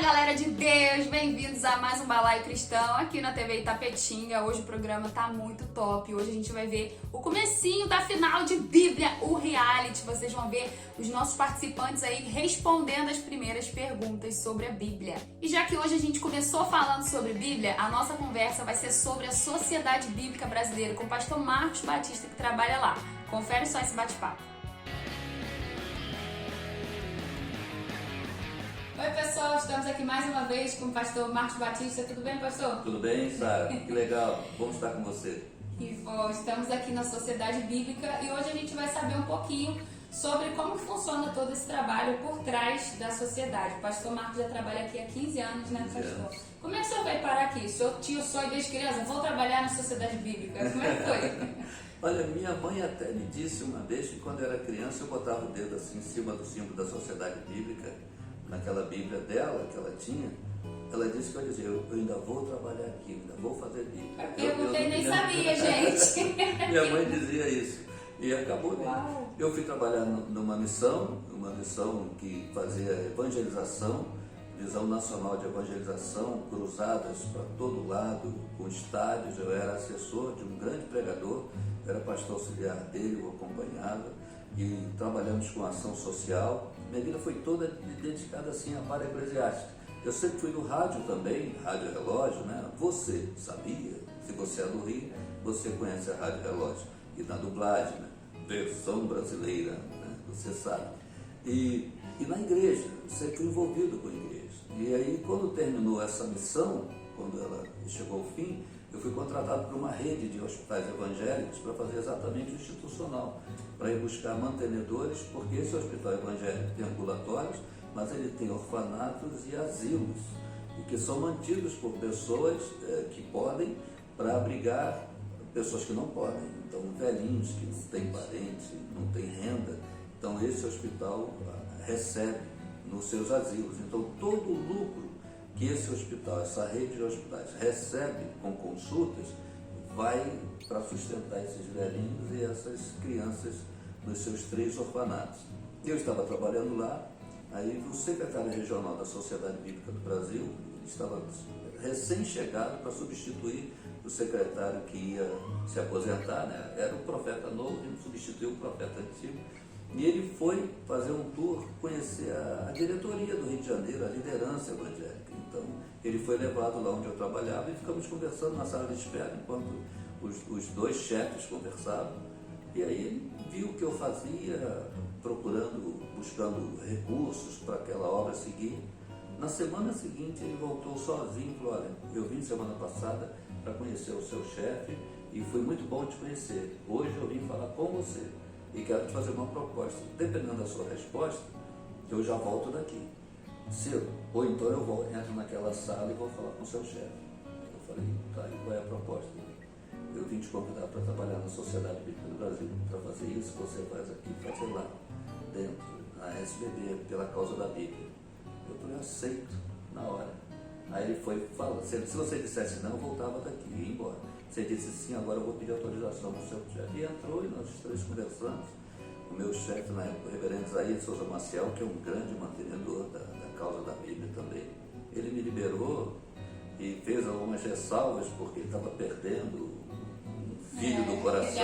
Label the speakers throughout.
Speaker 1: galera de Deus, bem-vindos a mais um Balaio Cristão aqui na TV Itapetinga. Hoje o programa tá muito top, hoje a gente vai ver o comecinho da final de Bíblia, o reality. Vocês vão ver os nossos participantes aí respondendo as primeiras perguntas sobre a Bíblia. E já que hoje a gente começou falando sobre Bíblia, a nossa conversa vai ser sobre a Sociedade Bíblica Brasileira com o pastor Marcos Batista, que trabalha lá. Confere só esse bate-papo. Oi pessoal, estamos aqui mais uma vez com o pastor Marcos Batista. Tudo bem, pastor?
Speaker 2: Tudo bem, Sara? Que legal, bom estar com você.
Speaker 1: Que bom, estamos aqui na Sociedade Bíblica e hoje a gente vai saber um pouquinho sobre como funciona todo esse trabalho por trás da sociedade. O pastor Marcos já trabalha aqui há 15 anos, né, pastor? Como é que o senhor veio parar aqui? O senhor tinha o sonho desde criança, vou trabalhar na Sociedade Bíblica. Como é que foi?
Speaker 2: Olha, minha mãe até me disse uma vez que quando eu era criança eu botava o dedo assim em cima do símbolo da Sociedade Bíblica, naquela Bíblia dela que ela tinha. Ela disse que eu dizia, eu ainda vou trabalhar aqui, ainda vou fazer Bíblia.
Speaker 1: Eu nem sabia, gente.
Speaker 2: Minha mãe dizia isso. E acabou. Eu fui trabalhar numa missão que fazia evangelização, visão nacional de evangelização, cruzadas para todo lado, com estádios. Eu era assessor de um grande pregador, eu era pastor auxiliar dele, o acompanhava, e trabalhamos com ação social. Minha vida foi toda dedicada assim à área eclesiástica. Eu sempre fui no rádio também, Rádio Relógio, né? Você sabia? Se você é do Rio, você conhece a Rádio Relógio. E na dublagem, né? Versão brasileira, né? Você sabe. E na igreja, sempre envolvido com a igreja. E aí, quando terminou essa missão, quando ela chegou ao fim, eu fui contratado por uma rede de hospitais evangélicos para fazer exatamente o institucional, para ir buscar mantenedores, porque esse hospital evangélico tem ambulatórios, mas ele tem orfanatos e asilos, e que são mantidos por pessoas que podem, para abrigar pessoas que não podem. Então, velhinhos que não têm parente, não têm renda. Então, esse hospital recebe nos seus asilos. Então, todo o lucro que esse hospital, essa rede de hospitais recebe com consultas, vai para sustentar esses velhinhos e essas crianças nos seus 3 orfanatos. Eu estava trabalhando lá, aí o secretário regional da Sociedade Bíblica do Brasil estava recém-chegado para substituir o secretário que ia se aposentar, né? Era o profeta novo que substituiu o profeta antigo. E ele foi fazer um tour, conhecer a diretoria do Rio de Janeiro, a liderança evangélica. Então, ele foi levado lá onde eu trabalhava e ficamos conversando na sala de espera, enquanto os 2 chefes conversavam. E aí ele viu o que eu fazia, buscando recursos para aquela obra seguir. Na semana seguinte, ele voltou sozinho e falou, olha, eu vim semana passada para conhecer o seu chefe e foi muito bom te conhecer. Hoje eu vim falar com você e quero te fazer uma proposta. Dependendo da sua resposta, eu já volto daqui cedo, ou então eu entro naquela sala e vou falar com o seu chefe. Eu falei, tá, e qual é a proposta? Eu vim te convidar para trabalhar na Sociedade Bíblica do Brasil, para fazer isso que você faz aqui, fazer lá, dentro, na SBB, pela causa da Bíblia. Eu falei, aceito, na hora. Aí ele foi, fala, se você dissesse não, eu voltava daqui, ia embora. Você disse sim, agora eu vou pedir autorização ao seu chefe. E entrou e nós 3 conversamos. O meu chefe na época, o reverendo Isaías Souza Maciel, que é um grande mantenedor da causa da Bíblia também, ele me liberou e fez algumas ressalvas, porque ele estava perdendo um filho do coração,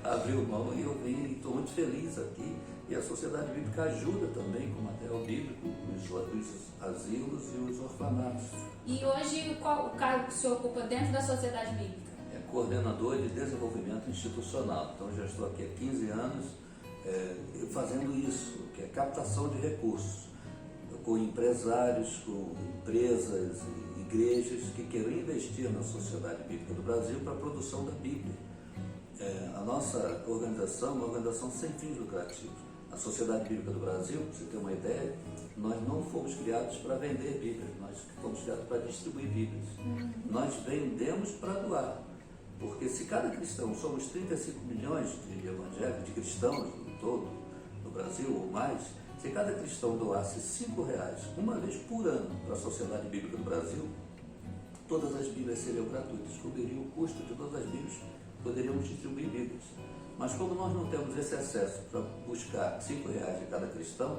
Speaker 2: abriu mão e eu vim, estou muito feliz aqui. E a Sociedade Bíblica ajuda também com material bíblico, os asilos e os orfanatos.
Speaker 1: E hoje, qual o cargo que o senhor ocupa dentro da Sociedade Bíblica?
Speaker 2: É coordenador de desenvolvimento institucional. Então, já estou aqui há 15 anos fazendo isso, que é captação de recursos, com empresários, com empresas e igrejas que queiram investir na Sociedade Bíblica do Brasil para a produção da Bíblia. A nossa organização é uma organização sem fins lucrativos. A Sociedade Bíblica do Brasil, para você ter uma ideia, nós não fomos criados para vender Bíblias, nós fomos criados para distribuir Bíblias. Nós vendemos para doar, porque se cada cristão, somos 35 milhões de evangélicos, de cristãos no todo, no Brasil ou mais, se cada cristão doasse R$5 uma vez por ano para a Sociedade Bíblica do Brasil, todas as Bíblias seriam gratuitas, cobriria o custo de todas as Bíblias, poderíamos distribuir Bíblias. Mas como nós não temos esse acesso para buscar R$5 de cada cristão,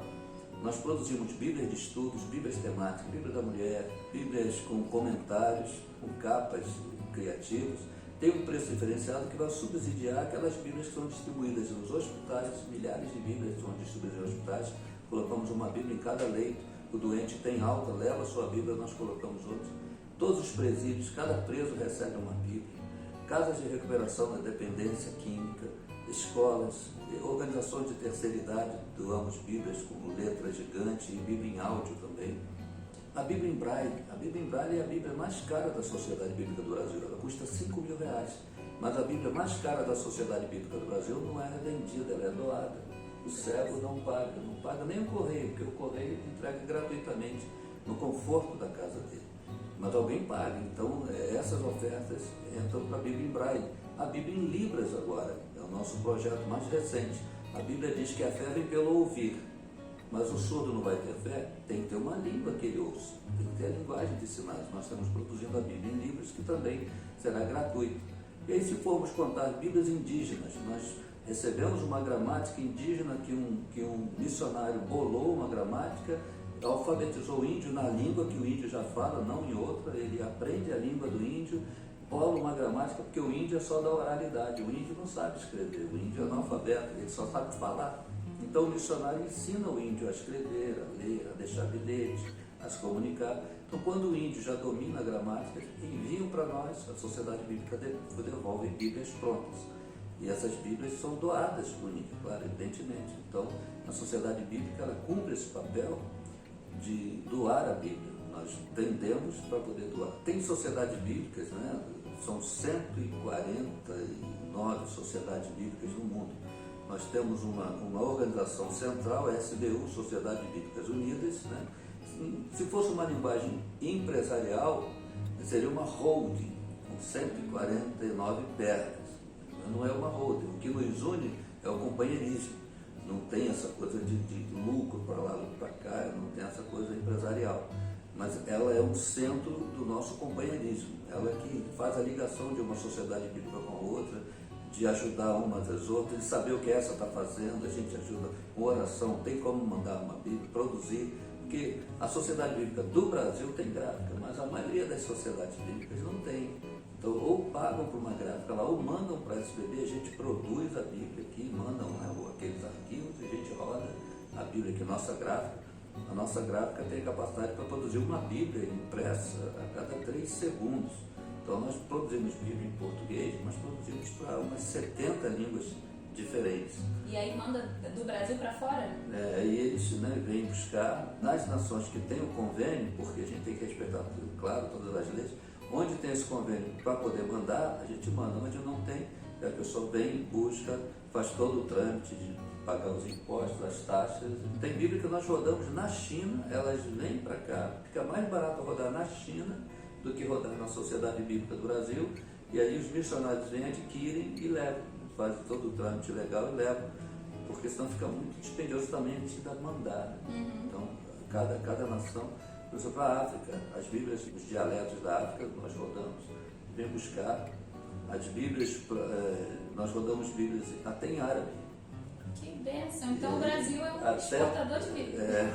Speaker 2: Nós produzimos Bíblias de estudos, Bíblias temáticas, Bíblia da mulher, Bíblias com comentários, com capas criativas. Tem um preço diferenciado que vai subsidiar aquelas Bíblias que são distribuídas nos hospitais, milhares de Bíblias são distribuídas nos hospitais. Colocamos uma Bíblia em cada leito. O doente tem alta, leva a sua Bíblia, nós colocamos outra. Todos os presídios, cada preso recebe uma Bíblia. Casas de recuperação da dependência química, escolas, organizações de terceira idade, doamos Bíblias com letra gigante e Bíblia em áudio também. A Bíblia em Braille é a Bíblia mais cara da Sociedade Bíblica do Brasil, ela custa R$5.000, mas a Bíblia mais cara da Sociedade Bíblica do Brasil não é vendida, ela é doada. O cego não paga nem o correio, porque o correio entrega gratuitamente no conforto da casa dele. Mas alguém paga, então essas ofertas entram para a Bíblia em Braille. A Bíblia em Libras agora, é o nosso projeto mais recente. A Bíblia diz que a fé vem pelo ouvir, mas o surdo não vai ter fé, tem que ter uma língua que ele ouça, tem que ter a linguagem de sinais. Nós estamos produzindo a Bíblia em Libras, que também será gratuito. E aí, se formos contar Bíblias indígenas, nós recebemos uma gramática indígena que um missionário bolou uma gramática, alfabetizou o índio na língua que o índio já fala, não em outra, ele aprende a língua do índio, bola uma gramática, porque o índio é só da oralidade, o índio não sabe escrever, o índio é analfabeto, ele só sabe falar. Então o missionário ensina o índio a escrever, a ler, a deixar bilhete, a se comunicar. Então quando o índio já domina a gramática, enviam para nós, a Sociedade Bíblica devolve Bíblias prontas. E essas Bíblias são doadas para o índio, claro, evidentemente. Então a Sociedade Bíblica ela cumpre esse papel de doar a Bíblia. Nós vendemos para poder doar. Tem sociedades bíblicas, né? São 149 sociedades bíblicas no mundo. Nós temos uma organização central, a SBU, Sociedades Bíblicas Unidas, né? Se fosse uma linguagem empresarial, seria uma holding, com 149 pernas. Não é uma holding. O que nos une é o companheirismo. Não tem essa coisa de lucro para lá, lucro para cá, não tem essa coisa empresarial. Mas ela é um centro do nosso companheirismo. Ela que faz a ligação de uma sociedade bíblica com a outra, de ajudar umas às outras, de saber o que essa está fazendo, a gente ajuda com oração, tem como mandar uma Bíblia, produzir, porque a Sociedade Bíblica do Brasil tem gráfica, mas a maioria das sociedades bíblicas não tem. Então, ou pagam por uma gráfica lá, ou mandam para a SBB, a gente produz a Bíblia aqui, mandam aqueles arquivos, e a gente roda a Bíblia aqui, a nossa gráfica tem capacidade para produzir uma Bíblia impressa a cada 3 segundos. Então nós produzimos Bíblia em português, mas produzimos para umas 70 línguas diferentes.
Speaker 1: E aí manda do Brasil para fora?
Speaker 2: E eles vêm buscar nas nações que tem o convênio, porque a gente tem que respeitar, claro, todas as leis. Onde tem esse convênio para poder mandar, a gente manda. Onde não tem, a pessoa vem, busca, faz todo o trâmite de pagar os impostos, as taxas. Tem Bíblia que nós rodamos na China, elas vêm para cá, fica mais barato rodar na China do que rodar na Sociedade Bíblica do Brasil, e aí os missionários vêm, adquirem e levam, fazem todo o trâmite legal e levam, porque senão fica muito dispendioso também a gente ainda mandar. Então, cada nação, por exemplo, a África, as Bíblias, os dialetos da África, nós rodamos, vem buscar as Bíblias, nós rodamos Bíblias até em árabe.
Speaker 1: Que bênção! Então o Brasil é um exportador de Bíblia.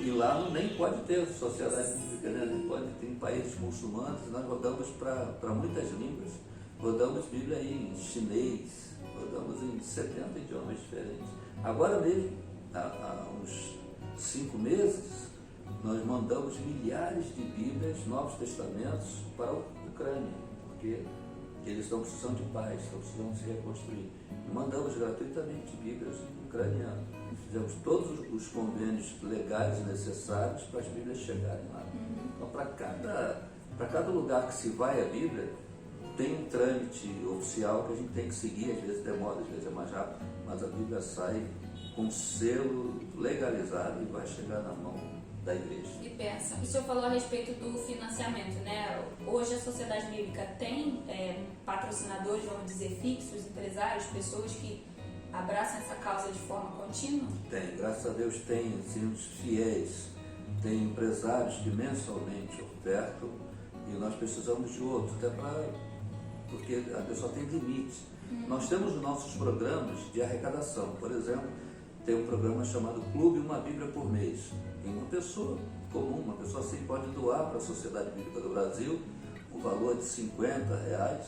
Speaker 2: E lá nem pode ter sociedade bíblica, né? Nem pode ter em países muçulmanos. Nós rodamos para muitas línguas. Rodamos Bíblia em chinês, rodamos em 70 idiomas diferentes. Agora mesmo, há uns 5 meses, nós mandamos milhares de Bíblias, Novos Testamentos, para a Ucrânia, porque eles estão precisando de paz, estão precisando se reconstruir. E mandamos gratuitamente Bíblias ucranianas. Fizemos todos os convênios legais necessários para as Bíblias chegarem lá. Então, para cada lugar que se vai a Bíblia, tem um trâmite oficial que a gente tem que seguir, às vezes demora, às vezes é mais rápido, mas a Bíblia sai com selo legalizado e vai chegar na mão da igreja.
Speaker 1: E pensa, o senhor falou a respeito do financiamento, né? Hoje a Sociedade Bíblica tem patrocinadores, vamos dizer, fixos, empresários, pessoas que abraçam essa causa de forma contínua?
Speaker 2: Tem, graças a Deus tem, assim, os fiéis, tem empresários que mensalmente ofertam e nós precisamos de outros, até porque a pessoa tem limite. Nós temos os nossos programas de arrecadação, por exemplo, tem um programa chamado Clube Uma Bíblia por Mês. E uma pessoa comum, uma pessoa assim, pode doar para a Sociedade Bíblica do Brasil o valor de R$50,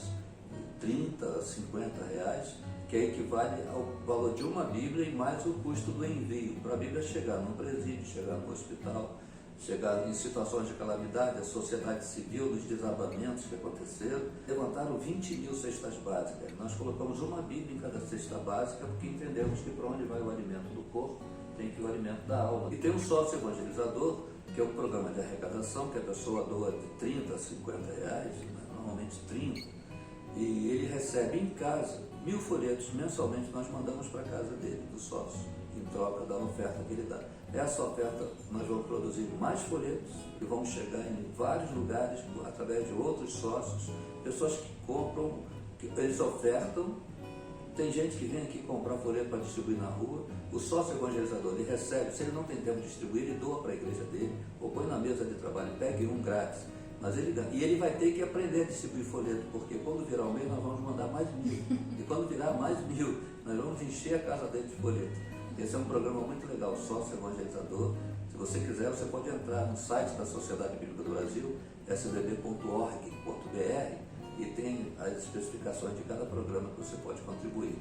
Speaker 2: 30, R$50, que equivale ao valor de uma Bíblia e mais o custo do envio, para a Bíblia chegar no presídio, chegar no hospital, chegar em situações de calamidade, a sociedade civil, nos desabamentos que aconteceram. Levantaram 20 mil cestas básicas. Nós colocamos uma Bíblia em cada cesta básica, porque entendemos que para onde vai o alimento do corpo, tem que ir o alimento da alma. E tem um sócio evangelizador, que é um programa de arrecadação, que a pessoa doa de 30 a R$50, normalmente 30, e ele recebe em casa 1000 folhetos mensalmente, nós mandamos para a casa dele, do sócio, em troca da oferta que ele dá. Essa oferta, nós vamos produzir mais folhetos que vão chegar em vários lugares através de outros sócios, pessoas que compram, que eles ofertam. Tem gente que vem aqui comprar folheto para distribuir na rua. O sócio evangelizador, ele recebe, se ele não tem tempo de distribuir, ele doa para a igreja dele, ou põe na mesa de trabalho, pegue um grátis. Mas ele vai ter que aprender a distribuir folheto, porque quando virar o mês nós vamos mandar mais 1000. E quando virar mais 1000, nós vamos encher a casa dele de folheto. Esse é um programa muito legal, sócio evangelizador. Se você quiser, você pode entrar no site da Sociedade Bíblica do Brasil, sbb.org.br, e tem as especificações de cada programa que você pode contribuir.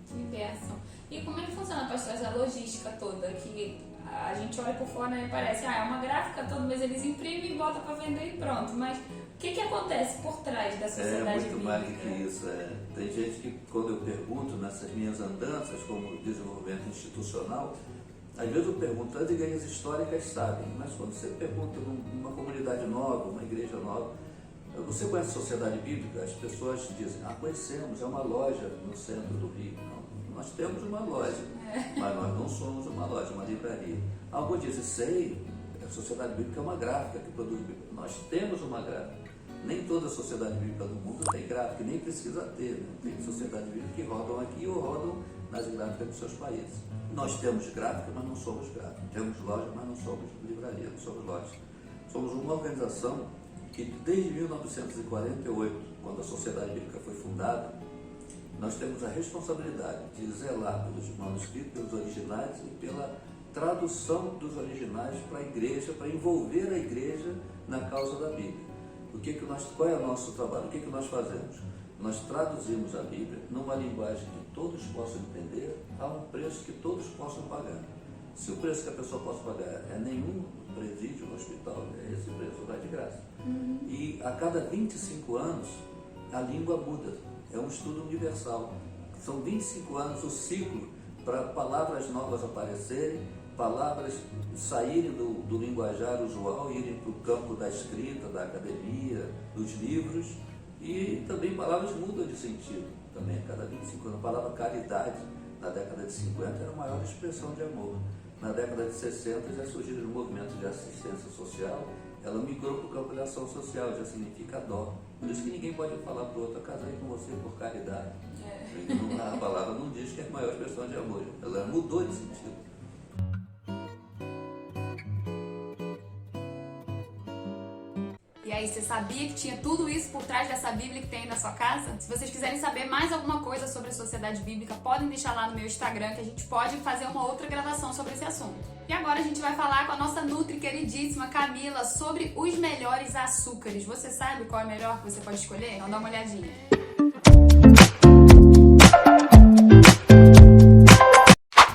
Speaker 1: Que bênção. E como é que funciona, pastor, essa logística toda? Que a gente olha por fora e parece, é uma gráfica toda, mas eles imprimem e botam para vender e pronto. Mas o que acontece por trás da Sociedade Bíblica?
Speaker 2: É muito mais do que isso. Tem gente que, quando eu pergunto nessas minhas andanças como desenvolvimento institucional, às vezes eu pergunto, as igrejas históricas sabem, mas quando você pergunta numa comunidade nova, uma igreja nova, você conhece a Sociedade Bíblica? As pessoas dizem, conhecemos, é uma loja no centro do Rio. Não, nós temos uma loja, mas nós não somos uma loja, uma livraria. Alguns dizem, sei, a Sociedade Bíblica é uma gráfica que produz Bíblia. Nós temos uma gráfica. Nem toda a Sociedade Bíblica do mundo tem gráfica, nem precisa ter. Né? Tem Sociedade Bíblica que rodam aqui ou rodam nas gráficas dos seus países. Nós temos gráfica, mas não somos gráfica. Temos loja, mas não somos livraria, não somos loja. Somos uma organização que desde 1948, quando a Sociedade Bíblica foi fundada, nós temos a responsabilidade de zelar pelos manuscritos, pelos originais e pela tradução dos originais para a igreja, para envolver a igreja na causa da Bíblia. Qual é o nosso trabalho? O que nós fazemos? Nós traduzimos a Bíblia numa linguagem que todos possam entender, a um preço que todos possam pagar. Se o preço que a pessoa possa pagar é nenhum presídio, um hospital, esse preço vai de graça. E a cada 25 anos, a língua muda. É um estudo universal. São 25 anos o ciclo para palavras novas aparecerem, palavras saírem do linguajar usual, irem para o campo da escrita, da academia, dos livros, e também palavras mudam de sentido. Também a cada 25 anos, a palavra caridade, na década de 50, era a maior expressão de amor. Na década de 60 já surgiram os movimentos de assistência social, ela migrou para o campo da ação social, já significa dó. Por isso que ninguém pode falar para o outro, casei com você por caridade. A palavra não diz que é a maior expressão de amor, ela mudou de sentido.
Speaker 1: E aí, você sabia que tinha tudo isso por trás dessa Bíblia que tem aí na sua casa? Se vocês quiserem saber mais alguma coisa sobre a Sociedade Bíblica, podem deixar lá no meu Instagram, que a gente pode fazer uma outra gravação sobre esse assunto. E agora a gente vai falar com a nossa nutri queridíssima Camila sobre os melhores açúcares. Você sabe qual é o melhor que você pode escolher? Então dá uma olhadinha.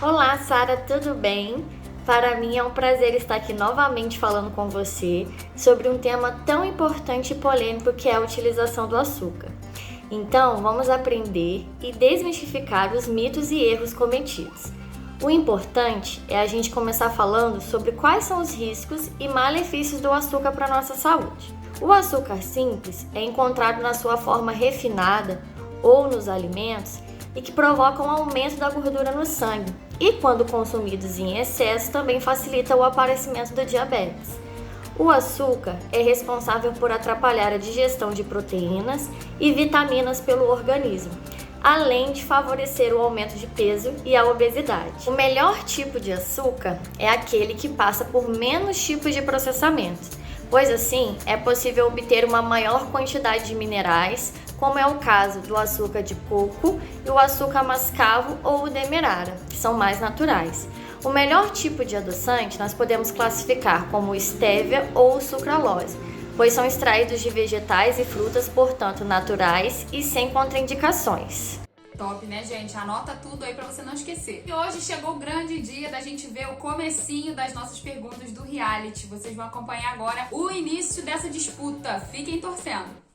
Speaker 3: Olá, Sara, tudo bem? Para mim é um prazer estar aqui novamente falando com você sobre um tema tão importante e polêmico que é a utilização do açúcar. Então, vamos aprender e desmistificar os mitos e erros cometidos. O importante é a gente começar falando sobre quais são os riscos e malefícios do açúcar para a nossa saúde. O açúcar simples é encontrado na sua forma refinada ou nos alimentos e que provocam um aumento da gordura no sangue e, quando consumidos em excesso, também facilita o aparecimento do diabetes. O açúcar é responsável por atrapalhar a digestão de proteínas e vitaminas pelo organismo, além de favorecer o aumento de peso e a obesidade. O melhor tipo de açúcar é aquele que passa por menos tipos de processamento, pois assim é possível obter uma maior quantidade de minerais, como é o caso do açúcar de coco e o açúcar mascavo ou o demerara, que são mais naturais. O melhor tipo de adoçante nós podemos classificar como estévia ou sucralose, pois são extraídos de vegetais e frutas, portanto naturais e sem contraindicações.
Speaker 1: Top, né, gente? Anota tudo aí pra você não esquecer. E hoje chegou o grande dia da gente ver o comecinho das nossas perguntas do reality. Vocês vão acompanhar agora o início dessa disputa. Fiquem torcendo.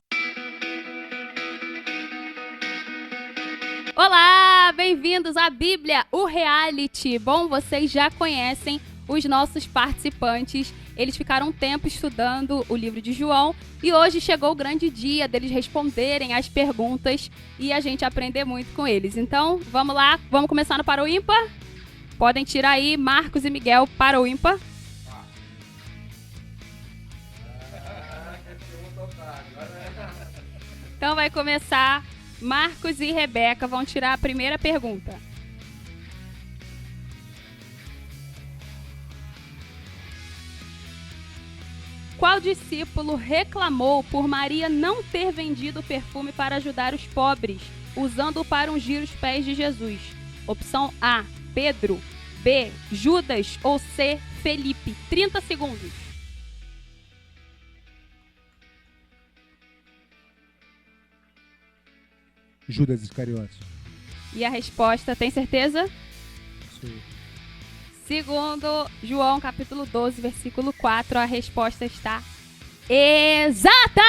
Speaker 4: Olá, bem-vindos à Bíblia, o reality. Bom, vocês já conhecem os nossos participantes. Eles ficaram um tempo estudando o livro de João e hoje chegou o grande dia deles responderem as perguntas e a gente aprender muito com eles. Então, vamos lá, vamos começar no Para o Ímpar? Podem tirar aí Marcos e Miguel para o Ímpar. Então vai começar Marcos e Rebeca, vão tirar a primeira pergunta. Qual discípulo reclamou por Maria não ter vendido o perfume para ajudar os pobres, usando-o para ungir os pés de Jesus? Opção A, Pedro. B, Judas. Ou C, Felipe. 30 segundos.
Speaker 5: Judas Iscariotes.
Speaker 4: E a resposta, tem certeza?
Speaker 5: Sim.
Speaker 4: Segundo João, capítulo 12, versículo 4, a resposta está exata!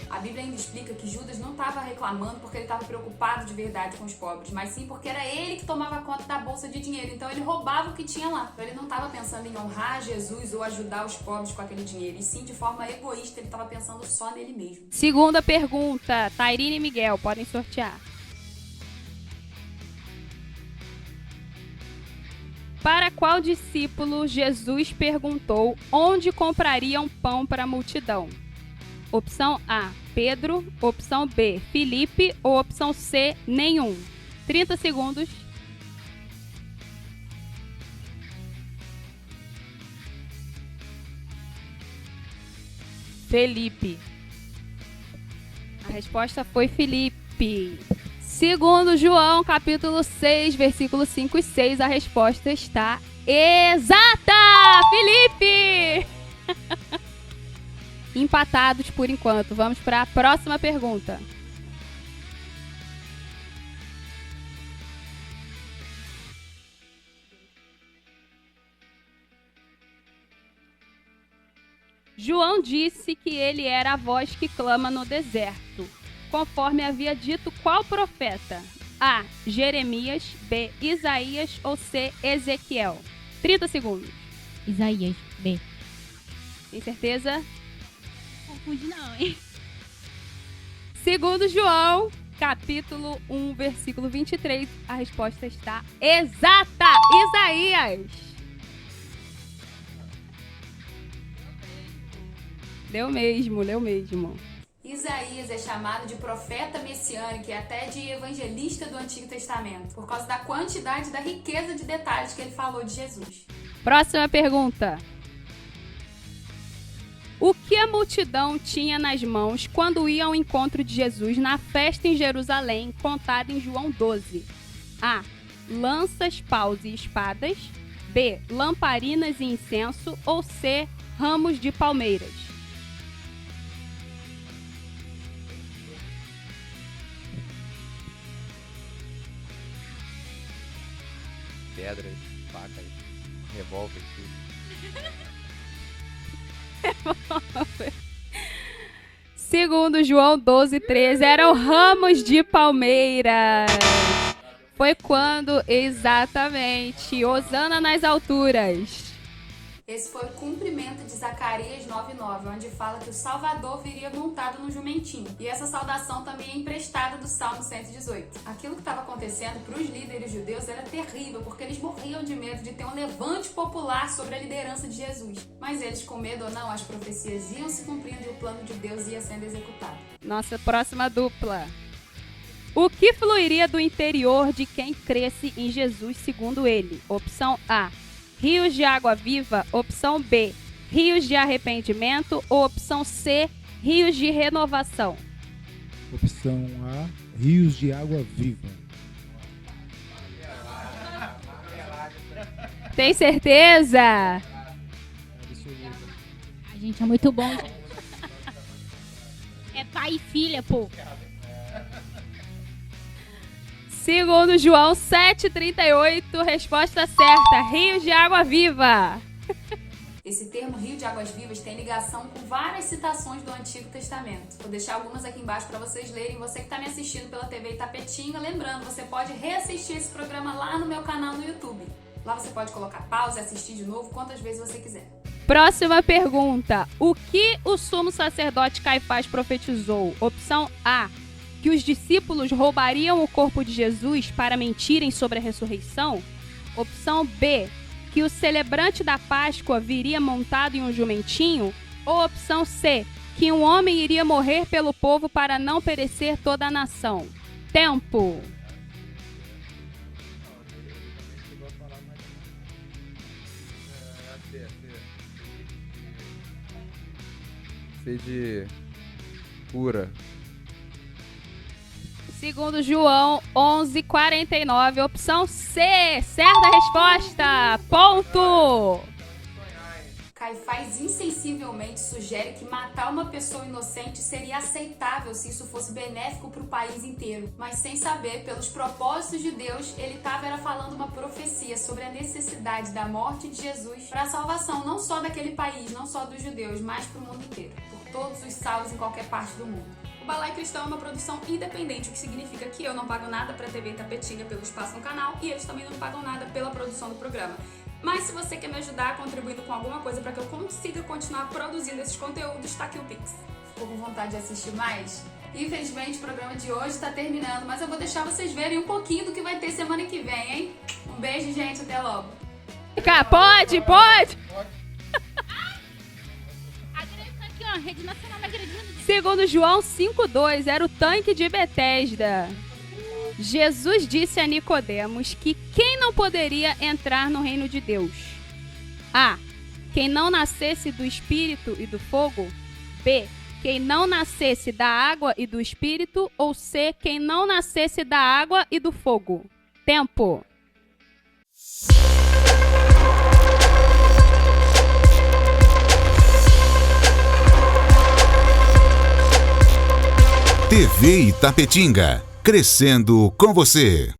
Speaker 1: A Bíblia ainda explica que Judas não estava reclamando porque ele estava preocupado de verdade com os pobres, mas sim porque era ele que tomava conta da bolsa de dinheiro. Então ele roubava o que tinha lá. Então ele não estava pensando em honrar Jesus ou ajudar os pobres com aquele dinheiro. E sim, de forma egoísta, ele estava pensando só nele mesmo.
Speaker 4: Segunda pergunta, Tairine e Miguel, podem sortear. Para qual discípulo Jesus perguntou onde comprariam pão para a multidão? Opção A, Pedro. Opção B, Felipe. Ou opção C, nenhum. 30 segundos. Felipe. A resposta foi Felipe. Segundo João, capítulo 6, versículos 5 e 6, a resposta está exata! Felipe! Empatados por enquanto. Vamos para a próxima pergunta. João disse que ele era a voz que clama no deserto, conforme havia dito qual profeta? A, Jeremias. B, Isaías. Ou C, Ezequiel. 30 segundos.
Speaker 6: Isaías, B.
Speaker 4: Tem certeza?
Speaker 6: Confunde não, hein?
Speaker 4: Segundo João, capítulo 1, versículo 23, a resposta está exata! Isaías! Leu mesmo.
Speaker 1: Isaías é chamado de profeta messiânico e até de evangelista do Antigo Testamento, por causa da quantidade e da riqueza de detalhes que ele falou de Jesus.
Speaker 4: Próxima pergunta. O que a multidão tinha nas mãos quando ia ao encontro de Jesus na festa em Jerusalém, contada em João 12? A, lanças, paus e espadas. B, lamparinas e incenso. Ou C, ramos de palmeiras.
Speaker 7: Pedras, facas, revólver, tudo.
Speaker 4: Segundo João 12:13, eram ramos de palmeiras. Foi quando, exatamente, Hosana nas alturas.
Speaker 1: Esse foi o cumprimento de Zacarias 9:9, onde fala que o Salvador viria montado num jumentinho. E essa saudação também é emprestada do Salmo 118. Aquilo que estava acontecendo para os líderes judeus era terrível, porque eles morriam de medo de ter um levante popular sobre a liderança de Jesus. Mas eles, com medo ou não, as profecias iam se cumprindo e o plano de Deus ia sendo executado.
Speaker 4: Nossa próxima dupla. O que fluiria do interior de quem cresce em Jesus segundo ele? Opção A, rios de água viva. Opção B, rios de arrependimento. Ou opção C, rios de renovação?
Speaker 5: Opção A, rios de água viva.
Speaker 4: Tem certeza?
Speaker 6: A gente é muito bom, gente. É pai e filha, pô.
Speaker 4: Segundo João 7,38, resposta certa, rios de água viva.
Speaker 1: Esse termo Rio de Águas Vivas tem ligação com várias citações do Antigo Testamento. Vou deixar algumas aqui embaixo para vocês lerem. Você que está me assistindo pela TV Itapetinga, lembrando, você pode reassistir esse programa lá no meu canal no YouTube. Lá você pode colocar pausa e assistir de novo quantas vezes você quiser.
Speaker 4: Próxima pergunta. O que o sumo sacerdote Caifás profetizou? Opção A, que os discípulos roubariam o corpo de Jesus para mentirem sobre a ressurreição? Opção B, que o celebrante da Páscoa viria montado em um jumentinho? Ou opção C, que um homem iria morrer pelo povo para não perecer toda a nação? Tempo.
Speaker 7: C de cura.
Speaker 4: Segundo João 11,49, opção C, certa resposta, ponto!
Speaker 1: Caifás insensivelmente sugere que matar uma pessoa inocente seria aceitável se isso fosse benéfico para o país inteiro. Mas sem saber, pelos propósitos de Deus, ele estava falando uma profecia sobre a necessidade da morte de Jesus para a salvação não só daquele país, não só dos judeus, mas para o mundo inteiro, por todos os salvos em qualquer parte do mundo. O Balaio Cristão é uma produção independente, o que significa que eu não pago nada para a TV Itapetinga pelo espaço no canal e eles também não pagam nada pela produção do programa. Mas se você quer me ajudar contribuindo com alguma coisa para que eu consiga continuar produzindo esses conteúdos, está aqui o Pix. Ficou com vontade de assistir mais? Infelizmente o programa de hoje está terminando, mas eu vou deixar vocês verem um pouquinho do que vai ter semana que vem, hein? Um beijo, gente, até logo.
Speaker 4: Pode!
Speaker 6: Agredindo aqui, ó. Rede Nacional me agredindo.
Speaker 4: Segundo João 5,2, era o tanque de Betesda. Jesus disse a Nicodemos que quem não poderia entrar no reino de Deus? A, quem não nascesse do Espírito e do fogo? B, quem não nascesse da água e do Espírito? Ou C, quem não nascesse da água e do fogo? Tempo.
Speaker 8: TV Itapetinga, crescendo com você.